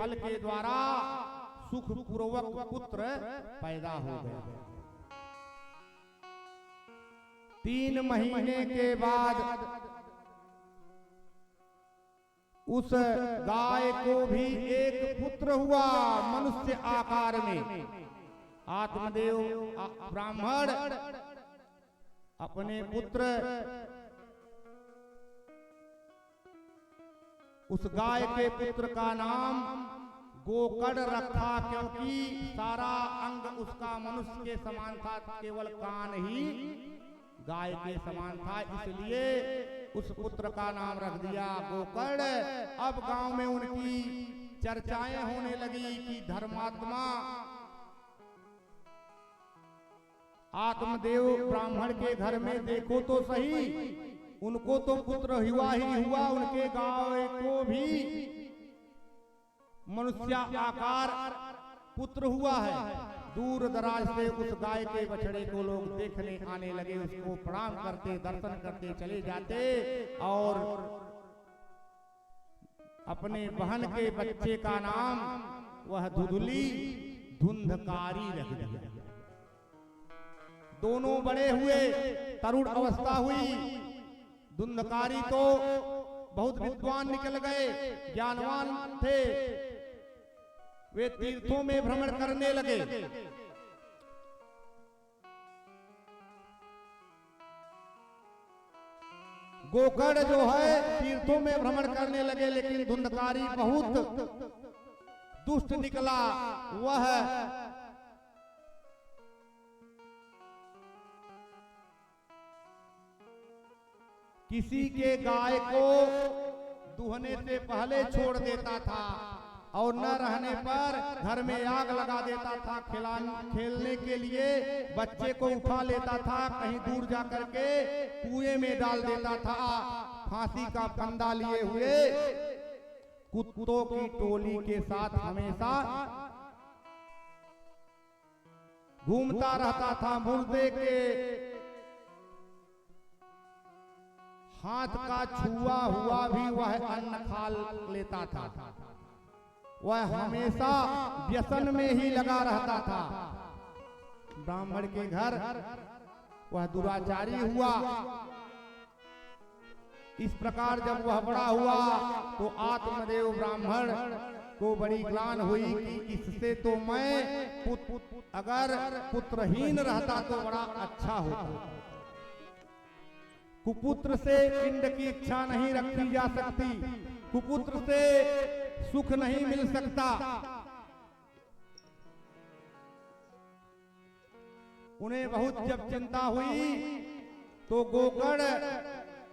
फल के द्वारा सुख पूर्वक पुत्र पैदा हो गया। 3 महीने के बाद उस गाय को भी एक पुत्र हुआ मनुष्य आकार में। आत्मदेव ब्राह्मण अपने पुत्र उस गाय के पुत्र का नाम गोकर्ण रखा, क्योंकि सारा अंग उसका मनुष्य के समान था, केवल कान ही गाय के समान था, इसलिए उस पुत्र का नाम रख दिया गोकर्ण। अब गांव में उनकी चर्चाएं होने लगी कि धर्मात्मा आत्मदेव ब्राह्मण के घर में देखो तो सही, उनको तो पुत्र हुआ ही हुआ, उनके गाय को भी मनुष्य आकार पुत्र हुआ है। दूर दराज से उस गाय के बछड़े को लोग देखने आने लगे, उसको प्रणाम करते, दर्शन करते चले जाते और अपने बहन के बच्चे का नाम वह धुधुली धुंधकारी रख दिया। दोनों बड़े हुए, तरुण अवस्था हुई। धुंधकारी तो बहुत विद्वान निकल गए, ज्ञानवान थे, वे तीर्थों में भ्रमण करने लगे। गोकर्ण जो है तीर्थों में भ्रमण करने लगे, लेकिन धुंधकारी बहुत दुष्ट निकला। वह किसी के गाय को दुहने से पहले छोड़ देता था और न रहने पर घर में आग लगा देता था। खेलने के लिए बच्चे को उठा लेता था, कहीं दूर जाकर के कुएं में डाल देता था। फांसी का फंदा लिए हुए कुत्तों की टोली के साथ हमेशा घूमता रहता था। मुर्दे के हाथ का छुआ हुआ भी वह अन्न खा लेता था। वह हमेशा व्यसन में ही लगा रहता था। ब्राह्मण के घर वह दुराचारी हुआ। इस प्रकार जब वह बड़ा हुआ तो आत्मदेव ब्राह्मण को बड़ी ग्लानि हुई कि इससे तो मैं अगर पुत्रहीन रहता तो बड़ा अच्छा होता। कुपुत्र से पिंड की इच्छा नहीं रखी जा सकती, कुपुत्र से सुख नहीं मिल सकता। उन्हें बहुत जब चिंता हुई तो गोकर्ण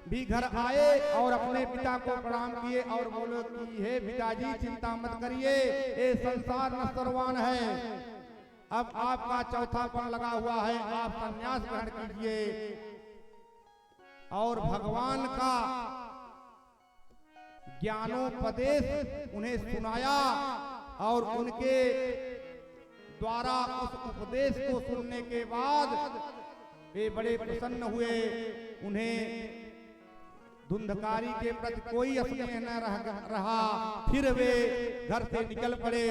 भी घर आए और अपने पिता को प्रणाम किए और बोले कि हे पिताजी, चिंता मत करिए, ये संसार नश्वरवान है। अब आपका चौथापन लगा हुआ है, आप संन्यास ग्रहण कीजिए। और भगवान का ज्ञानोपदेश उन्हें सुनाया और उनके द्वारा उस उपदेश को सुनने के बाद वे बड़े प्रसन्न हुए। उन्हें धुंधकारी के प्रति कोई स्नेह न रहा। फिर वे घर से निकल पड़े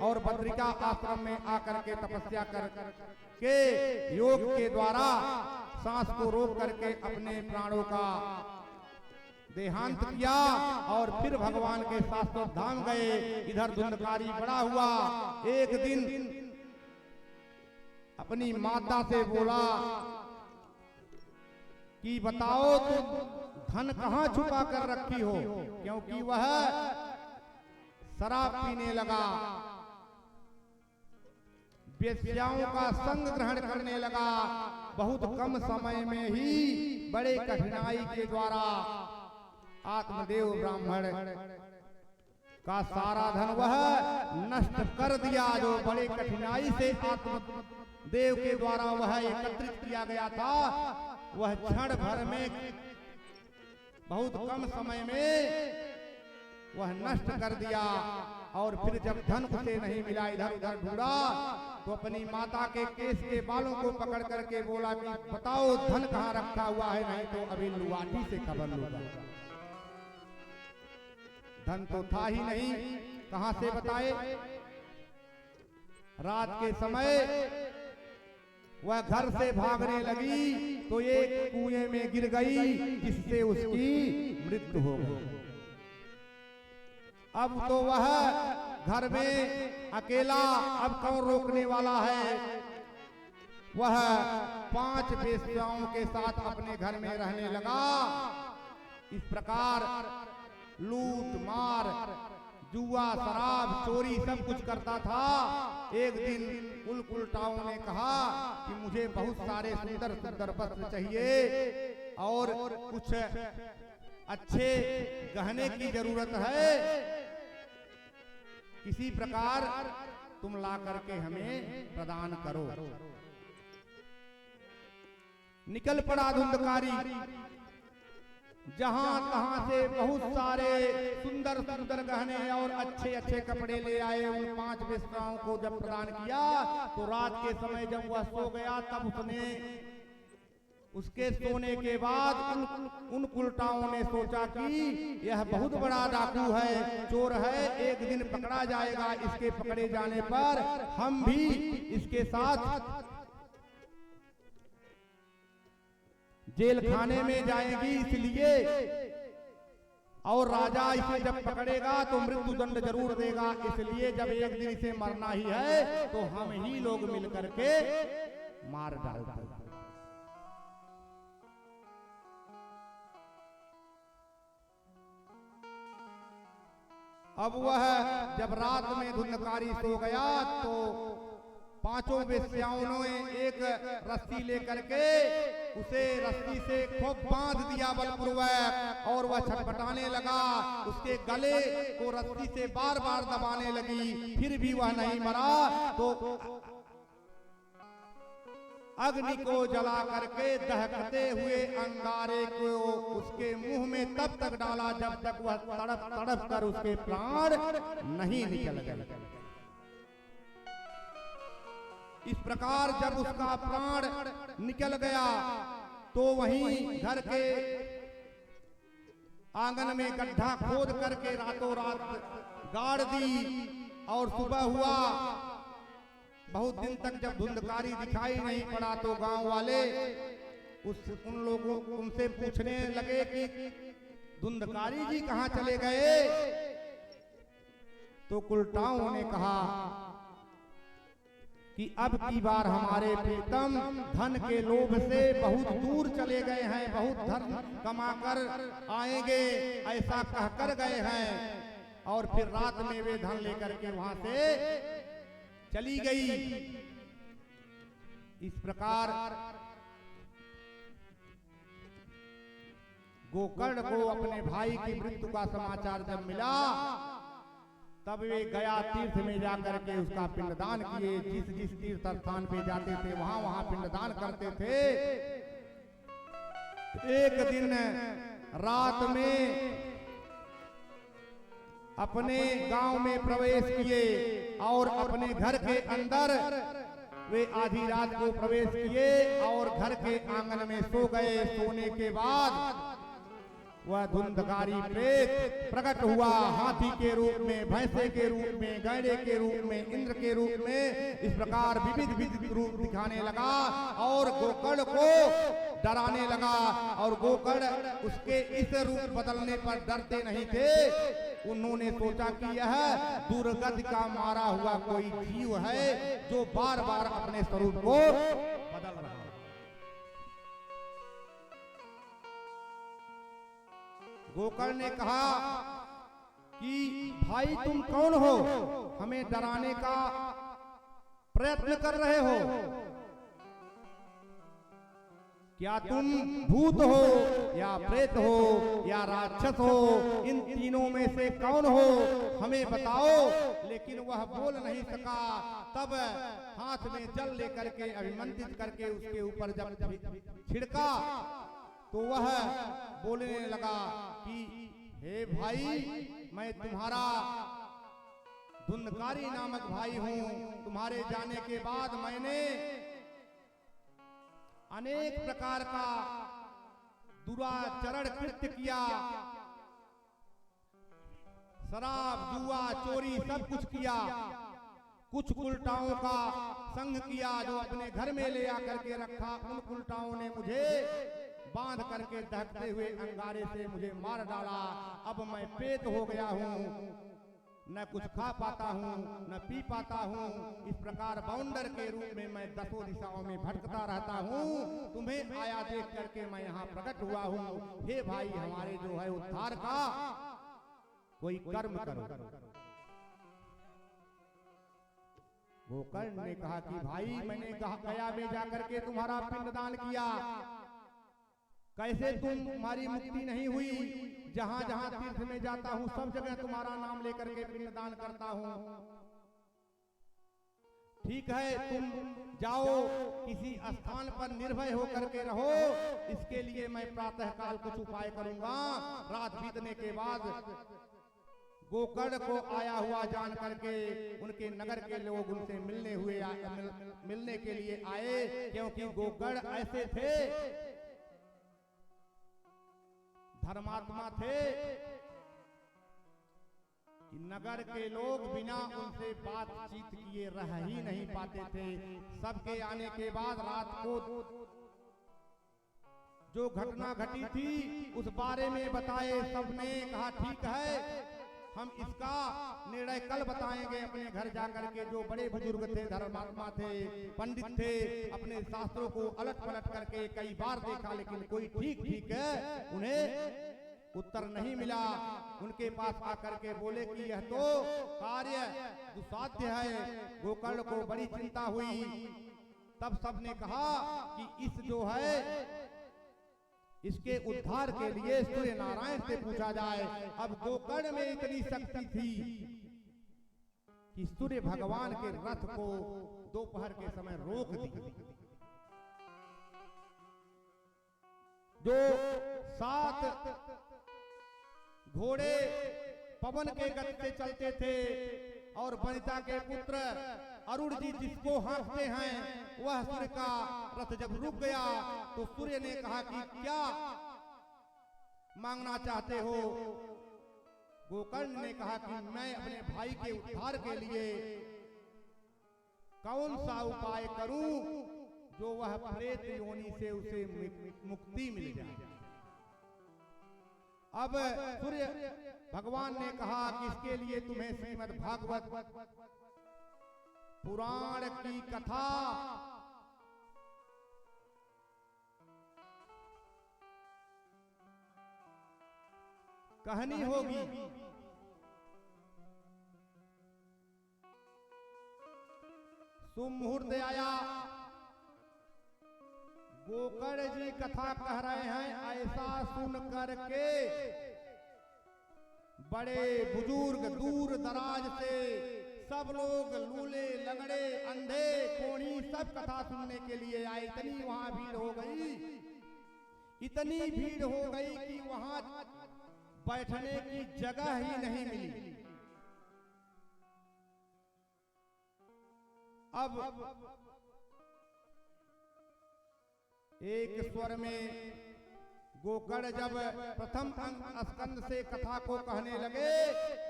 और बद्रिका आश्रम में आकर के तपस्या कर के योग के द्वारा सांस को रोक करके अपने प्राणों का देहांत किया और फिर भगवान के शाश्वत धाम गए। इधर धुंधकारी बड़ा हुआ। एक दिन अपनी माता से बोला कि बताओ तुम धन कहाँ छुपा कर रखी हो, क्योंकि वह शराब पीने लगा, वेश्याओं का संग ग्रहण करने लगा। बहुत कम समय में ही बड़े कठिनाई के द्वारा आत्मदेव ब्राह्मण का सारा धन वह नष्ट कर दिया। जो बड़े कठिनाई से आत्मदेव के द्वारा वह एकत्रित किया गया था, वह क्षण भर में बहुत कम समय में वह नष्ट कर दिया। और फिर जब धन उसे नहीं मिला, इधर उधर ढूंढा तो अपनी माता के केस के बालों को पकड़ करके बोला कि बताओ धन कहाँ रखा हुआ है, नहीं तो अभी लुआटी से खबर लूंगा। धन तो था ही नहीं। कहां से बताए? रात के समय वह घर से भागने लगी तो एक कुएं में गिर गई, जिससे उसकी मृत्यु हो गई। अब तो वह घर में अकेला, अब कौन रोकने वाला है? वह 5 वेश्याओं के साथ अपने घर में रहने लगा। इस प्रकार लूट मार, जुआ, शराब, चोरी सब कुछ करता था। एक दिन कुलटाओं ने कहा कि मुझे बहुत सारे सुंदर सुंदर वस्त्र चाहिए और कुछ अच्छे गहने की जरूरत है, किसी प्रकार तुम ला करके हमें प्रदान करो। निकल पड़ा धुंधकारी, जहां तहां से बहुत सारे सुंदर सुंदर गहने और अच्छे अच्छे कपड़े ले आए। उन 5 वेश्याओं को जब प्रदान किया तो रात के समय जब वह सो गया, तब उसने उसके सोने के बाद उन कुलटाओं ने सोचा कि यह बहुत बड़ा डाकू है, चोर है, एक दिन पकड़ा जाएगा। इसके पकड़े जाने पर हम भी इसके साथ जेल खाने में जाएगी, इसलिए और राजा इसे जब पकड़ेगा तो मृत्यु दंड जरूर देगा, इसलिए जब एक दिन इसे मरना ही है तो हम ही लोग मिलकर के मार डालते हैं। अब वह जब रात में धुंधकारी सो गया तो 5 वेश्याओं ने एक रस्सी लेकर के उसे रस्सी से खूब बांध दिया बलपूर्वक, और वह छटपटाने लगा। उसके गले को रस्सी से बार बार दबाने लगी, फिर भी वह नहीं मरा। तो अग्नि को जला करके दहकते हुए अंगारे को उसके मुंह में तब तक डाला जब तक वह तड़प तड़प कर उसके प्राण नहीं निकल गए। इस प्रकार जब उसका प्राण निकल गया तो वहीं घर के आंगन में गड्ढा खोद करके रातों रात गाड़ दी। और सुबह हुआ, बहुत दिन तक जब धुंधकारी दिखाई नहीं पड़ा तो गांव वाले उन लोगों उनसे पूछने लगे कि धुंधकारी जी कहां चले गए? तो कुलटाओं ने कहा कि अब की बार हमारे प्रीतम धन के लोभ से बहुत दूर चले गए हैं, बहुत धन कमाकर आएंगे ऐसा कहकर गए हैं। और फिर रात में वे धन लेकर के वहां से चली गई। इस प्रकार गोकर्ण को अपने भाई की मृत्यु का समाचार जब मिला तब वे गया तीर्थ में जाकर के उसका पिंडदान किए। जिस जिस तीर्थ स्थान पे जाते थे वहां वहां पिंडदान करते थे। एक दिन रात में अपने गांव में प्रवेश किए और अपने घर के अंदर वे आधी रात को प्रवेश किए और घर के आंगन में सो गए। सोने के बाद वह धुंधकारी प्रेत प्रकट हुआ, हाथी के रूप में, भैंसे के रूप में, गैंडे के रूप में, इंद्र के रूप में। इस प्रकार विविध विविध रूप दिखाने लगा और गोकर्ण को डराने लगा। और गोकर्ण उसके इस रूप बदलने पर डरते नहीं थे। उन्होंने सोचा कि यह दुर्गति का मारा हुआ कोई जीव है जो बार बार अपने स्वरूप को बदल रहा है। गोकर्ण ने कहा कि भाई तुम कौन हो, हमें डराने का प्रयत्न कर रहे हो? क्या तुम भूत हो या प्रेत हो या राक्षस हो? इन तीनों में से कौन हो, हमें बताओ। लेकिन वह बोल नहीं सका। तब हाथ में जल लेकर के अभिमंत्रित करके उसके ऊपर जब छिड़का तो वह बोलने लगा कि हे भाई, मैं तुम्हारा धुंधकारी नामक भाई हूं। तुम्हारे जाने के बाद मैंने अनेक प्रकार का दुराचरण कृत्य किया, शराब जुआ चोरी सब कुछ किया, कुछ उल्टाओं का संग किया जो अपने घर में ले आकर के रखा। उन उल्टाओं ने मुझे बांध करके दहकते हुए अंगारे से मुझे मार डाला। अब मैं पेट हो गया हूँ, न कुछ खा पाता हूँ न पी पाता हूँ। इस प्रकार बाउंडर के रूप में मैं दसों दिशाओं में भटकता रहता हूँ। तुम्हें आया देख करके मैं यहाँ प्रकट हुआ हूँ। हे भाई, हमारे जो है उद्धार का कोई कर्म करो। गोकर्ण ने कहा कि भाई, मैंने गया में जाकर के तुम्हारा पिंडदान किया, कैसे तुम्हारी मुक्ति नहीं हुई? जहां जहां तीर्थ में जाता हूं सब जगह तुम्हारा नाम लेकर के पिंडदान करता हूं। ठीक है, तुम जाओ, किसी स्थान पर निर्भय होकर के रहो। इसके लिए मैं प्रातः काल कुछ उपाय करूंगा। रात बीतने के बाद गोकर्ण को आया हुआ जान करके उनके नगर के लोग उनसे मिलने के लिए आए, क्योंकि गोकर्ण ऐसे थे, धर्मात्मा थे कि नगर के लोग बिना उनसे बातचीत किए रह ही नहीं पाते थे। सबके आने के बाद रात को जो घटना घटी थी उस बारे में बताए। सबने कहा ठीक है, हम इसका निर्णय कल बताएंगे अपने घर जाकर के। जो बड़े बुजुर्ग थे, धर्मात्मा थे, पंडित थे, अपने शास्त्रों को अलट पलट करके कई बार देखा, लेकिन कोई ठीक है उन्हें उत्तर नहीं मिला। उनके पास आकर के बोले कि यह तो कार्य दुस्साध्य है। गोकर्ण को बड़ी चिंता हुई। तब सबने कहा कि इस जो है इसके उद्धार के लिए सूर्य नारायण से पूछा जाए। अब गोकर्ण में इतनी शक्ति थी कि सूर्य भगवान के रथ को दोपहर के समय रोक दी। जो 7 घोड़े पवन के गति से चलते थे और वनिता के पुत्र अरुण जी जिसको हाँकते हैं, वह सूर्य का रथ जब रुक गया तो सूर्य ने कहा कि क्या मांगना चाहते हो? गोकर्ण ने कहा कि मैं अपने भाई के उद्धार के लिए कौन सा उपाय करूं जो वह प्रेत योनि से उसे मुक्ति मिल जाए। अब सूर्य भगवान ने कहा कि इसके लिए तुम्हें श्रीमद् भागवत पुराण की कथा कहनी होगी। सुमुहूर्त आया, गोकर्ण जी कथा कह रहे हैं। ऐसा सुन करके बड़े बुजुर्ग दूर दराज से सब लोग, लूले लगड़े अंधे कोढ़ी, सब कथा सुनने के लिए आए। इतनी वहां भीड़ हो गई, इतनी भीड़ हो गई कि वहां बैठने की जगह ही नहीं मिली। अब एक स्वर में गोकर्ण जब प्रथम स्कंद से कथा को कहने लगे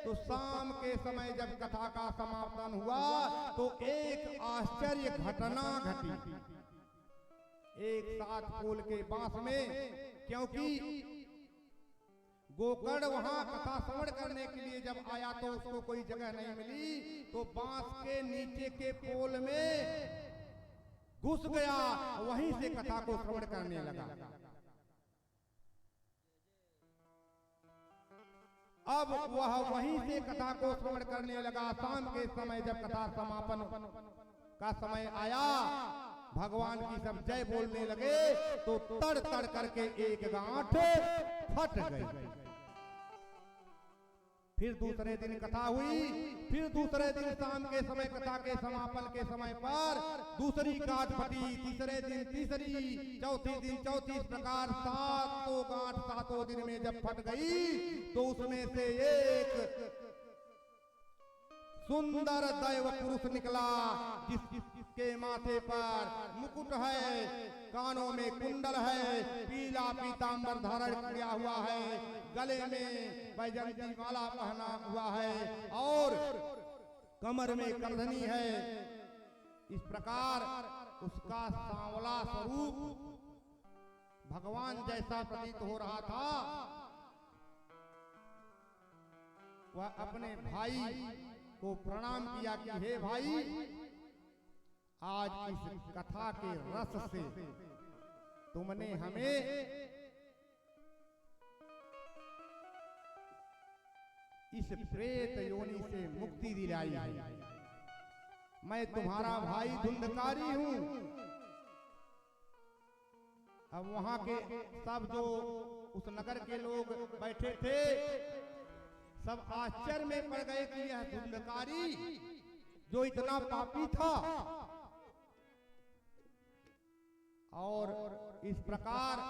तो शाम के समय जब कथा का समापन हुआ तो एक आश्चर्य घटना घटी। एक 7 फूल के बांस में, क्योंकि गोकर्ण वहां कथा श्रवण करने के लिए जब आया तो उसको कोई जगह नहीं मिली, तो बांस के नीचे के पोल में घुस गया, वहीं से कथा को श्रवण करने लगा। अब वह वहीं से कथा को श्रवण करने लगा। शाम के समय जब कथा समापन का समय आया, भगवान की सब जय बोलने लगे तो तड़ तड़ करके एक गांठ फट गई। फिर दूसरे दिन कथा हुई, फिर दूसरे दिन शाम के समय कथा के समापन के समय पर दूसरी गांठ फटी, तीसरे दिन तीसरी, चौथे दिन चौथी, इस प्रकार 7 गांठ 7 दिन में जब फट गई तो उसमें से एक सुंदर दैव पुरुष निकला, जिसके माथे पर मुकुट है, कानों में कुंडल है, पीला पीतांबर धारण किया हुआ है, गले में बैजंती माला पहना हुआ है और कमर में करधनी है। इस प्रकार उसका सांवला स्वरूप भगवान जैसा प्रतीत हो रहा था। वह अपने भाई को प्रणाम किया कि हे भाई, आज इस कथा के रस से तुमने हमें इस प्रेत योनि से मुक्ति दिलाई है। मैं तुम्हारा भाई धुंधकारी हूं। अब वहां के सब जो उस नगर के लोग बैठे थे सब आश्चर्य में पड़ गए कि यह धुंधकारी जो इतना पापी था और इस प्रकार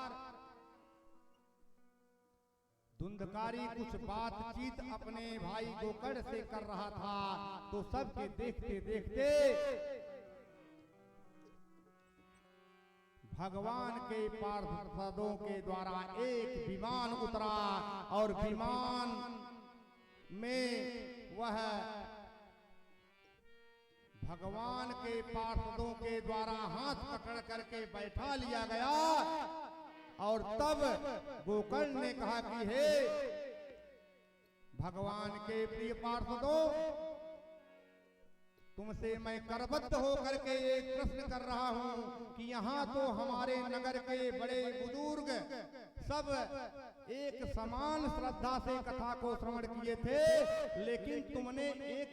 धुंधकारी कुछ बातचीत अपने भाई गोकर्ण से कर रहा था, तो सबके देखते देखते भगवान के पार्षदों के द्वारा एक विमान उतरा और विमान में वह भगवान के पार्षदों के द्वारा हाथ पकड़ करके बैठा लिया गया। और तब गोकर्ण ने कहा कि हे भगवान के प्रिय पार्षदों, तुमसे मैं करबद्ध होकर के एक प्रश्न कर रहा हूं कि यहाँ तो हमारे नगर के बड़े बुजुर्ग सब एक समान श्रद्धा से कथा को श्रवण किए थे, लेकिन तुमने एक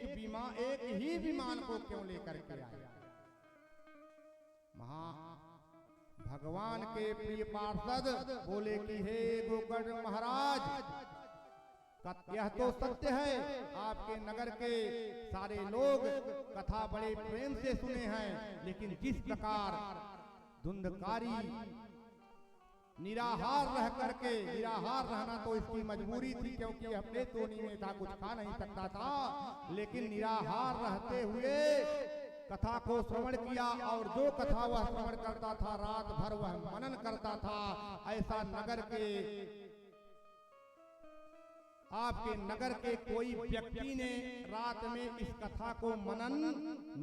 ही विमान को क्यों लेकर के आए? भगवान के प्रिय पार्षद बोले कि हे गोकर्ण महाराज, यह तो सत्य है, आपके नगर के सारे लोग कथा बड़े प्रेम से सुने हैं, लेकिन जिस प्रकार धुंधकारी निराहार रह करके, निराहार रहना तो इसकी मजबूरी थी क्योंकि अपने तोनी में था, कुछ खा नहीं सकता था, लेकिन निराहार रहते हुए कथा को श्रवण किया और जो कथा वह श्रवण करता था रात भर वह मनन करता था। ऐसा नगर के, आपके नगर के कोई व्यक्ति ने रात में इस कथा को मनन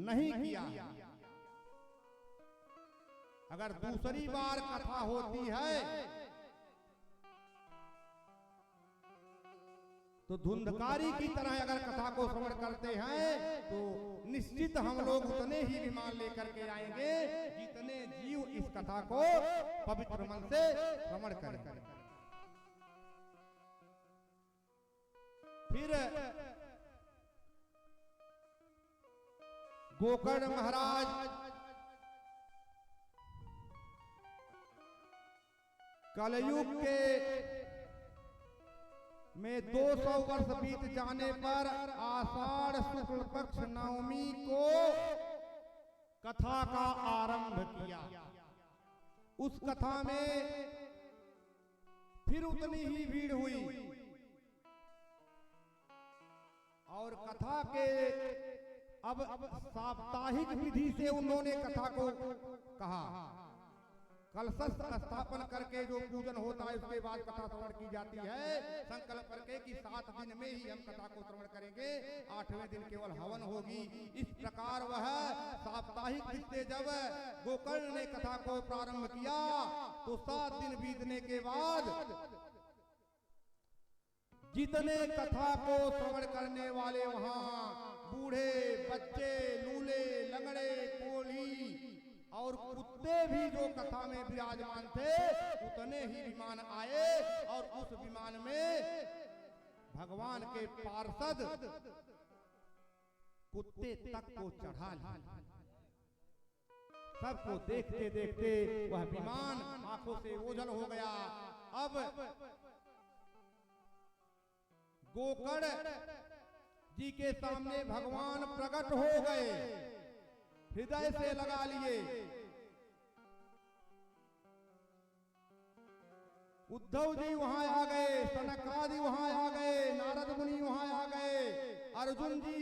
नहीं किया। अगर दूसरी बार कथा होती है तो धुंधकारी की तरह अगर कथा को श्रवण करते हैं तो निश्चित हम लोग उतने ही विमान लेकर के आएंगे जितने जीव इस कथा को पवित्र मन से श्रवण करें। फिर गोकर्ण महाराज कलयुग के में 200 वर्ष बीत जाने पर आषाढ़ शुक्ल पक्ष नवमी को कथा का आरंभ किया। उस कथा में फिर उतनी ही भीड़ हुई और कथा के अब साप्ताहिक विधि से उन्होंने कथा को कहा। कलश स्थापन करके जो पूजन होता है उसके बाद कथा श्रवण की जाती है, संकल्प करके कि 7 दिन में ही हम कथा को श्रवण करेंगे, 8वें दिन केवल हवन होगी। इस प्रकार वह साप्ताहिक से जब गोकर्ण ने कथा को प्रारंभ किया तो 7 दिन बीतने के बाद जितने कथा को श्रवण करने वाले वहां बूढ़े, बच्चे, लूले, लंगड़े, कोढ़ी और कुत्ते भी जो कथा में विराजमान थे उतने ही विमान आए और उस विमान में भगवान के पार्षद कुत्ते तक को चढ़ा लिया। सबको देखते देखते वह विमान आंखों से ओझल हो गया। अब गोकर्ण जी के सामने भगवान प्रकट हो गए, हृदय से लगा लिए। उद्धव जी वहां आ गए, सनक आदि वहां आ गए, नारद मुनि वहां आ गए, अर्जुन जी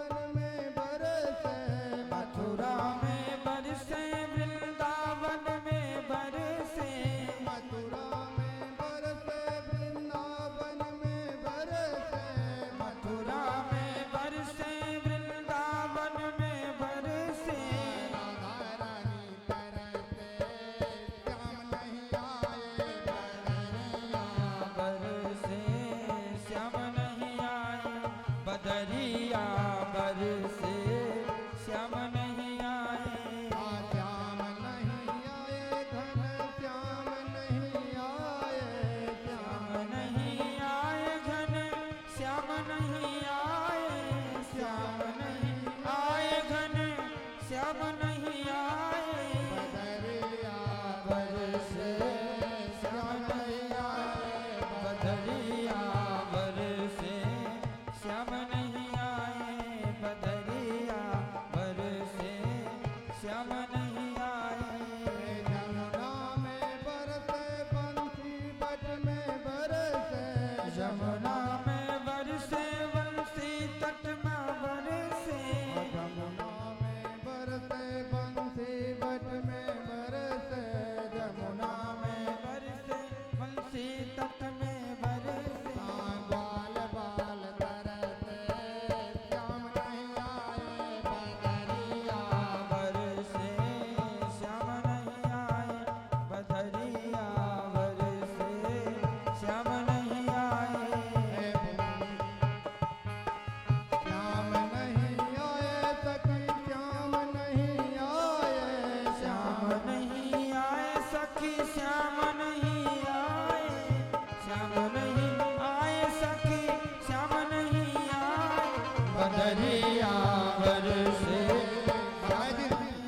बदरिया बरसे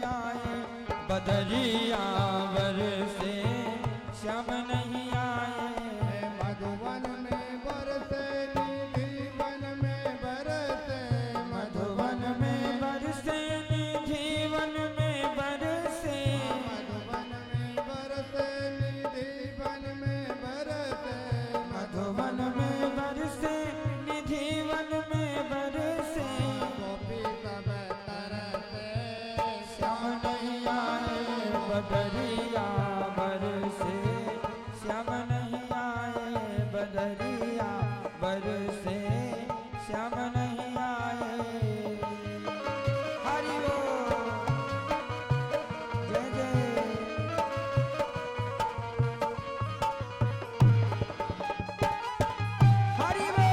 आए, बदरिया बरसे श्याम नहीं आए। मधुवन में बरसे निधि वन में बरसे, मधुवन में बरसे निधि वन में बरसे, मधुवन में बरसे निधि वन में बरसे, मधुवन में बरसे निधि वन में बरसे गोपी सब तरसे श्याम नहीं आए, बदरिया बरसे श्याम नहीं आए, बदरिया बरसे श्याम नहीं आए। हरि बोल जय जय। हरि बोल।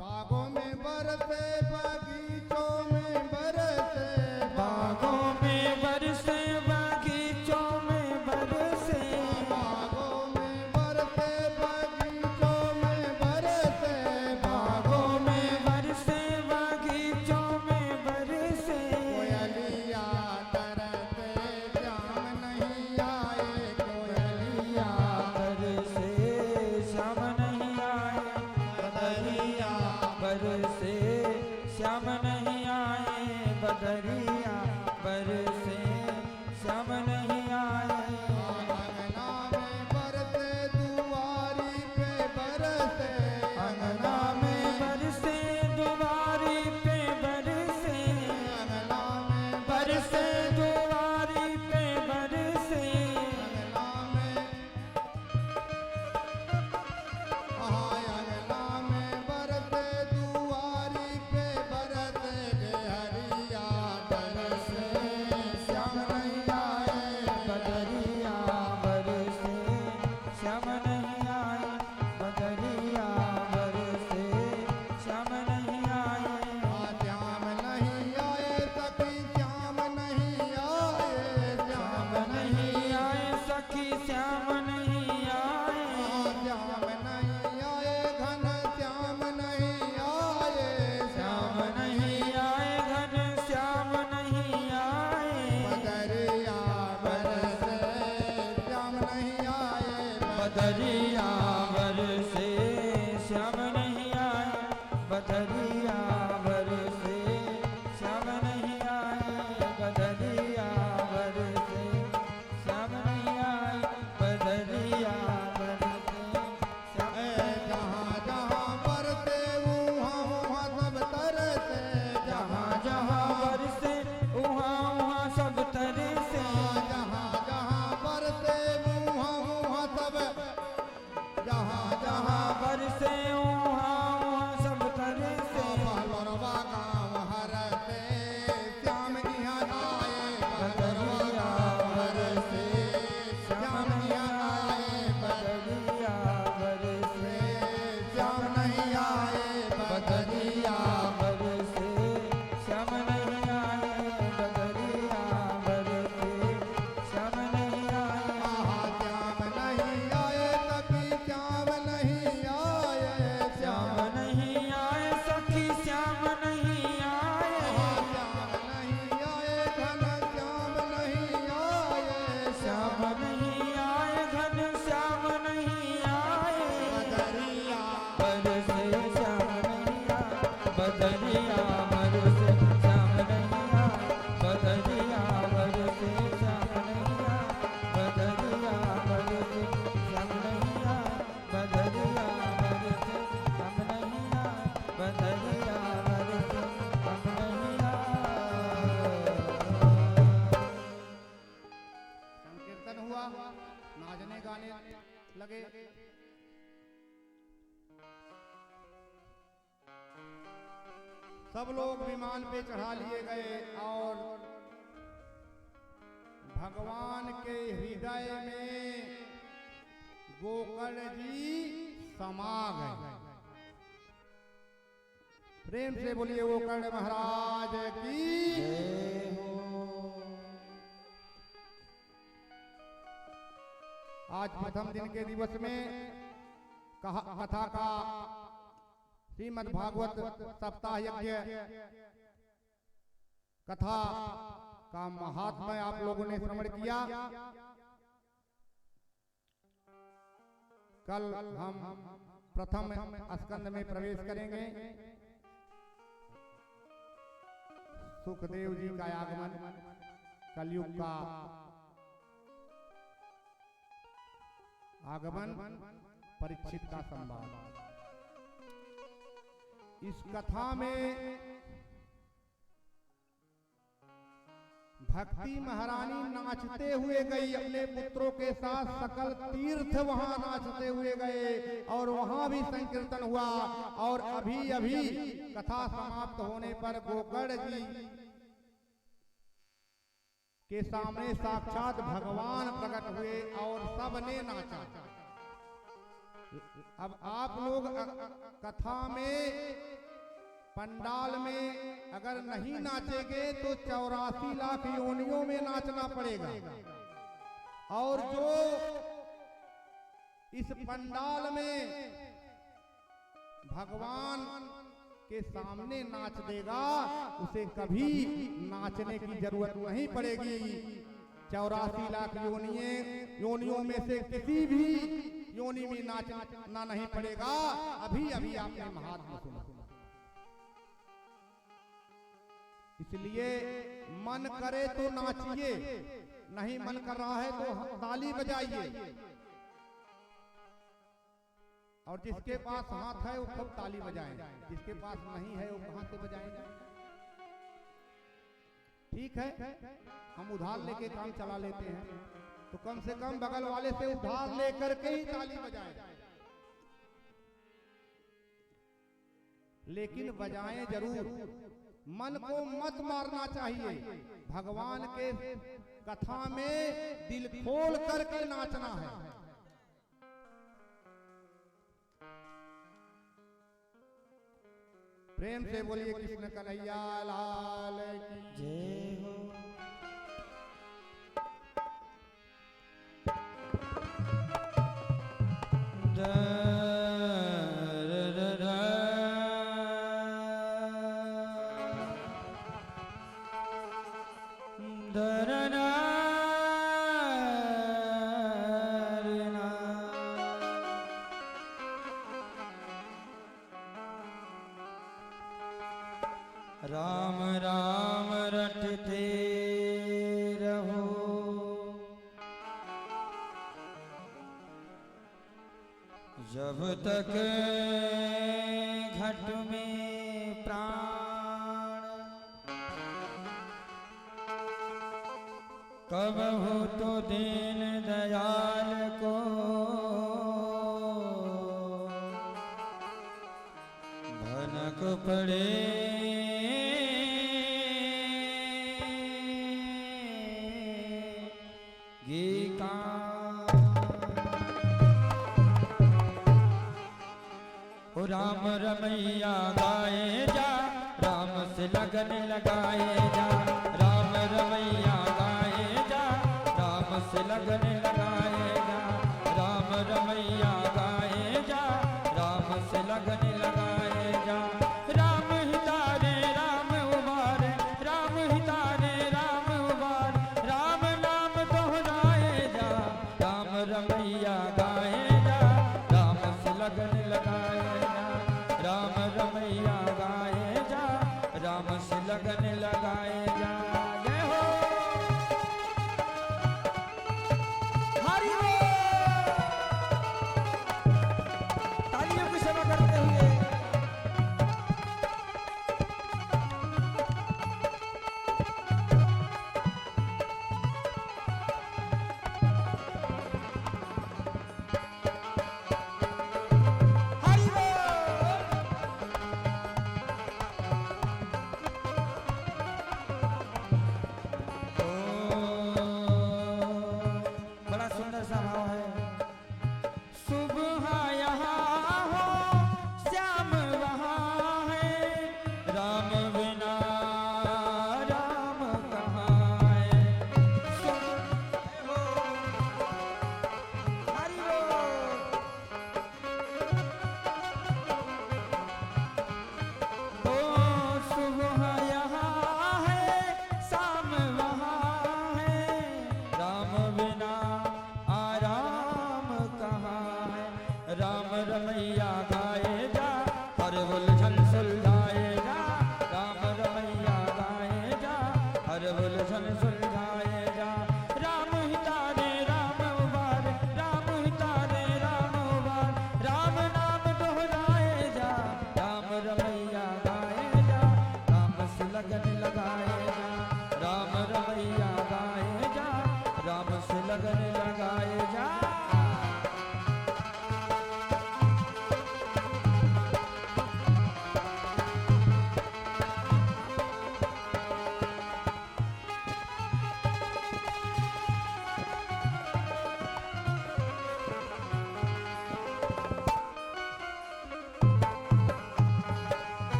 बागों में बरसे बगीचों में बरसे, बागों में बरसे बगीचों में बरसे, बागों में बरसे बगीचों में बरसे, बागों में बरसे बगीचों में बरसे कोयलिया तरसे श्याम नहीं आए, कोयलिया बरसे श्याम नहीं आए, बदरिया बरसे श्याम नहीं आए, बदरिया बरसे श्याम नहीं आए। अंगना में बरसे दुआरी पे बरसे, अंगना में बरसे दुआरी पे बरसे, अंगना में बरसे दुआरी पे बरसे अंगना में अंगना में बरसे दुआरी पे बरसे हरिया तरसे श्याम नहीं आए, बदरिया बरसे श्याम नहीं आए, बदरिया बरसे श्याम नहीं आए। श्याम नहीं आए सखी श्याम नहीं आए, श्याम नहीं आए सखी श्याम नहीं आए, श्याम नहीं आए घन श्याम नहीं आए, श्याम नहीं आए घन श्याम नहीं आए। बदरिया बरसे श्याम नहीं आए, बदरिया बरसे श्याम नहीं आए, बदरिया बरसे श्याम नहीं आए, बदरिया बरसे श्याम नहीं आए, बदरिया बरसे श्याम जहाँ जहाँ बरसे वहाँ वहाँ सब तरसे, जहाँ जहाँ बरसे वहाँ वहाँ सब तरसे, जहाँ जहाँ बरसे वहाँ वहाँ सब, जहाँ जहाँ बरसे वहाँ वहाँ सब तरसे बलरवा गाँव हरसे श्याम यहाँ आए, बदरिया बरसे श्याम यहाँ आए, बदरिया बरसे श्याम नहीं आए, बदरिया बरसे श्याम नहीं आए, बदरिया बरसे श्याम नहीं आए। श्याम नहीं आए सखी श्याम नहीं आए, श्याम नहीं आए सखी श्याम नहीं आए, श्याम नहीं आए घन श्याम नहीं आए, श्याम नहीं आए घन श्याम नहीं आए। बदरिया बरसे श्याम नहीं आए, बदरिया बरसे श्याम नहीं आए, बदरिया बरसे श्याम नहीं आए, बदरिया बरसे श्याम नहीं आए, बदरिया बरसे श्याम नहीं आए, बदरिया बरसे श्याम नहीं आए। संकीर्तन हुआ, नाचने गाने लगे। सब लोग विमान पे चढ़ा लिए गए और भगवान के हृदय में गोकर्ण जी समा गए। प्रेम से बोलिए गोकर्ण महाराज की। आज प्रथम दिन के दिवस में कथा का श्रीमद् भागवत सप्ताह यज्ञ कथा का महात्म्य आप लोगों ने श्रवण किया। कल हम प्रथम स्कंद में प्रवेश करेंगे। सुखदेव जी का आगमन, कलयुग का आगमन, परीक्षित का संवाद। इस कथा में भक्ति महारानी नाचते हुए गई अपने पुत्रों के साथ, सकल तीर्थ वहां नाचते हुए गए और वहां भी संकीर्तन हुआ। और अभी अभी कथा समाप्त होने पर गोकर्ण जी के सामने साक्षात भगवान प्रकट हुए और सबने नाचा। अब आप लोग कथा में पंडाल में अगर नहीं नाचेंगे तो 84 लाख योनियों में नाचना पड़ेगा। और जो इस पंडाल में भगवान के सामने नाच देगा उसे कभी नाचने की जरूरत नहीं पड़ेगी। 84 लाख योनियों में से किसी भी योनि में नाचना नहीं पड़ेगा। अभी अभी आपने महात्मा सुना। इसलिए मन करे तो नाचिए, नहीं मन कर रहा है तो ताली बजाइए। और जिसके पास हाथ है वो खूब ताली बजाएं, जिसके पास नहीं है वो कहां से बजाएंगे। ठीक है, हम उधार लेके काम चला लेते हैं तो कम से कम बगल वाले से उधार लेकर के ही ताली बजाएं, लेकिन बजाएं जरूर। मन को मत मारना चाहिए। भगवान के कथा में दिल खोल करके नाचना है। प्रेम से बोलिए कृष्ण कन्हैया लाल की जय हो। राम राम रटते रहो, जब तक घट में प्राण, कब हो तो दीन दयाल को भनक पड़े। राम रमैया गाए जा, राम से लगन लगाए जा। राम रमैया गाए जा, राम से लगन लगाए जा। राम रमैया गाए जा, राम से लगन लगाए जा। राम हितारे राम उबारे, राम हितारे राम उबारे, राम नाम दोहराए जा। राम रमैया गाए जा, राम से लगन लगाए जा। राम रमैया गाए जा, राम से लगन लगाए जा। जय हो।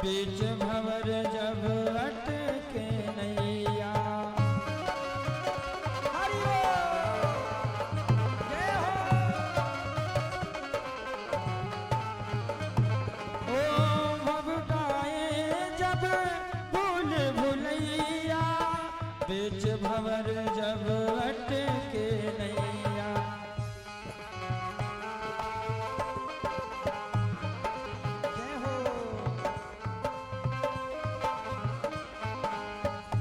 बीच भंवर जब अटके नैया। हरि बोल, जय हो। ओ भवटाए जब भूल भुलैया, बीच भंवर जब अटके नैया। जय हो।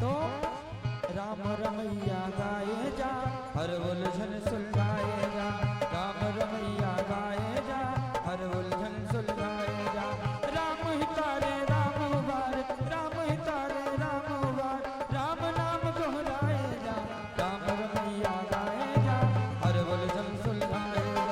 तो राम रमैया गाए जा, हर उलझन सुलझाए जा। राम रमैया गाए जा, हर उलझन सुलझाए जा। राम ही तारे राम उबारे, राम ही तारे राम उबारे। राम नाम दोहराए जा, राम रमैया गाए जा, हर उलझन सुलझाए जा।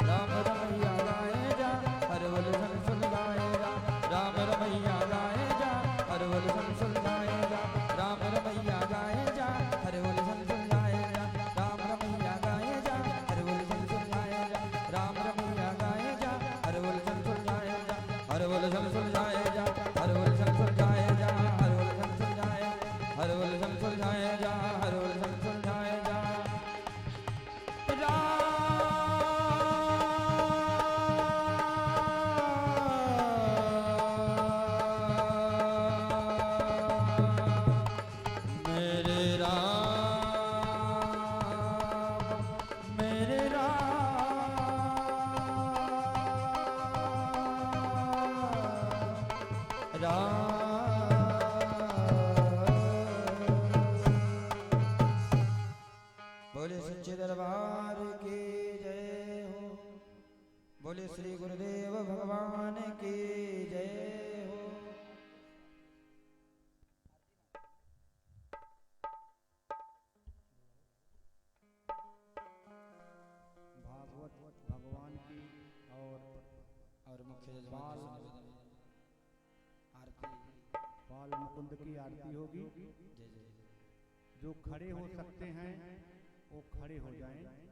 राम रमैया गाए जा, हर उलझन सुलझाए जा। राम रमैया गाए जा, हर उलझन सुलझाए जा। राम रमैया गाए जा, हर उलझन सुलझाए जा। राम रमैया गाए जा, हर उलझन सुलझाए जा। राम रमैया गाए जा, हर उलझन सुलझाए जा। हर उलझन सुलझाए जा, हर उलझन सुलझाए जा। हर उलझन सुलझाए, हर उलझन सुलझाए जा। हर उलझन सुलझाए जा। मेरे राम, मेरे बोले सच्चे दरबार की जय हो। बोले श्री गुरुदेव भगवान की जय हो। भागवत भगवान की और मुख्य बाल आरती बाल मुकुंद की आरती होगी। जय जय। जो खड़े हो सकते हैं वो खड़े हो जाएं।